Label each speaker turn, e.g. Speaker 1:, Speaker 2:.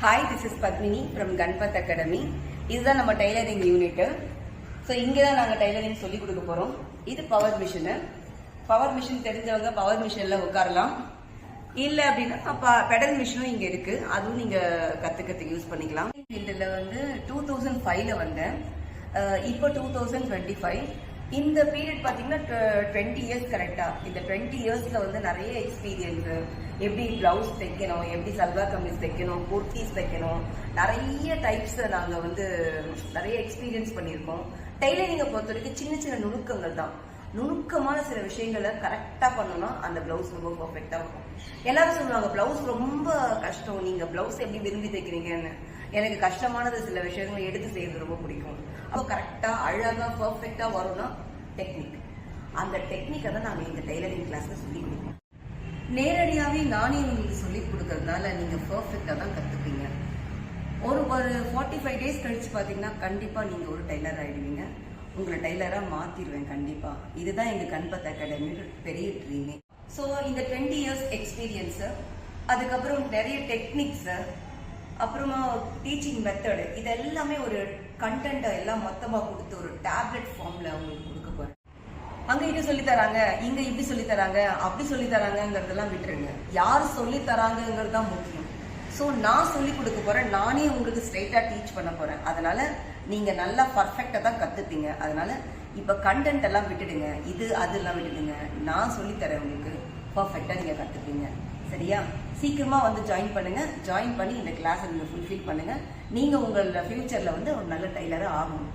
Speaker 1: Hi, this is Padmini from Ganpat academy. இதுதான் நம்ம tailoring unit. So இங்கே தான் நாங்கள் டைலரிங் சொல்லிக் கொடுக்க போகிறோம். இது பவர் மிஷினு. பவர் மிஷின் தெரிஞ்சவங்க பவர் மிஷினில் உட்காரலாம். இல்லை அப்படின்னா பெடல் மிஷினும் இங்கே இருக்குது. அதுவும் நீங்கள் கற்றுக்கிறதுக்கு யூஸ் பண்ணிக்கலாம். ஃபீல்டில் 2005 வந்தேன். இப்போ 2025. இந்த பீரியட் பார்த்தீங்கன்னா 20 இயர்ஸ் கரெக்டாக. இந்த 20 இயர்ஸில் நிறைய எக்ஸ்பீரியன்ஸு. எப்படி ப்ளவுஸ் தைக்கணும், எப்படி சல்வார் கமீஸ் தைக்கணும், குர்த்திஸ் தைக்கணும், நிறைய டைப்ஸ் நாங்கள் நிறைய எக்ஸ்பீரியன்ஸ் பண்ணியிருக்கோம். டெய்லரிங்கை பொறுத்த வரைக்கும் சின்ன சின்ன நுணுக்கங்கள் தான். நுணுக்கமான சில விஷயங்களை கரெக்டாக பண்ணோம்னா அந்த ப்ளவுஸ் ரொம்ப பர்ஃபெக்டாக இருக்கும். எல்லாரும் சொல்லுவாங்க ப்ளவுஸ் ரொம்ப கஷ்டம், நீங்கள் ப்ளவுஸ் எப்படி விரும்பி தைக்கிறீங்கன்னு. எனக்கு கஷ்டமானது சில விஷயங்களை எடுத்து செய்யறது ரொம்ப பிடிக்கும். அப்போ கரெக்டாக அழகாக பர்ஃபெக்டாக வரும்னா டெக்னிக். அந்த டெக்னிக்கை தான் நாங்கள் இந்த டைலரிங் கிளாஸில் சொல்லிக் கொடுப்போம். நேரடியாகவே நானே உங்களுக்கு சொல்லிக் கொடுக்கறதுனால நீங்கள் பர்ஃபெக்டாக தான் கற்றுப்பீங்க. ஒரு 45 டேஸ் கழிச்சு பார்த்தீங்கன்னா கண்டிப்பாக நீங்கள் ஒரு டெய்லர் ஆகிடுவீங்க. உங்களை டெய்லராக மாற்றிடுவேன் கண்டிப்பாக. இதுதான் எங்கள் கன்பத் அகாடமியோட பெரிய ட்ரீமே. ஸோ இந்த 20 இயர்ஸ் எக்ஸ்பீரியன்ஸு, அதுக்கப்புறம் நிறைய டெக்னிக்ஸு, அப்புறமா டீச்சிங் மெத்தடு, இது எல்லாமே ஒரு கண்டென்ட்டை எல்லாம் மொத்தமாக கொடுத்து ஒரு டேப்லெட் ஃபார்மில் அவங்களுக்கு கொடுக்க போகிறேன். அங்கே இது சொல்லித்தராங்க, இங்கே இப்படி சொல்லித்தராங்க, அப்படி சொல்லித்தராங்கிறதெல்லாம் விட்டுருங்க. யார் சொல்லித்தராங்கிறது தான் முக்கியம். ஸோ நான் சொல்லி கொடுக்க போகிறேன். நானே உங்களுக்கு ஸ்ட்ரைட்டாக டீச் பண்ண போகிறேன். அதனால் நீங்கள் நல்லா பர்ஃபெக்டாக தான் கற்றுப்பீங்க. அதனால் இப்போ கண்டென்ட் எல்லாம் விட்டுடுங்க, இது அதெல்லாம் விட்டுடுங்க. நான் சொல்லித்தரேன் உங்களுக்கு, பர்ஃபெக்டாக நீங்கள் கற்றுப்பீங்க. சரியா? சீக்கிரமாக ஜாயின் பண்ணுங்கள். ஜாயின் பண்ணி இந்த கிளாஸை நீங்கள் ஃபுல்ஃபில் பண்ணுங்கள். நீங்கள் உங்களோட ஃபியூச்சரில் ஒரு நல்ல டைலராக ஆகணும்.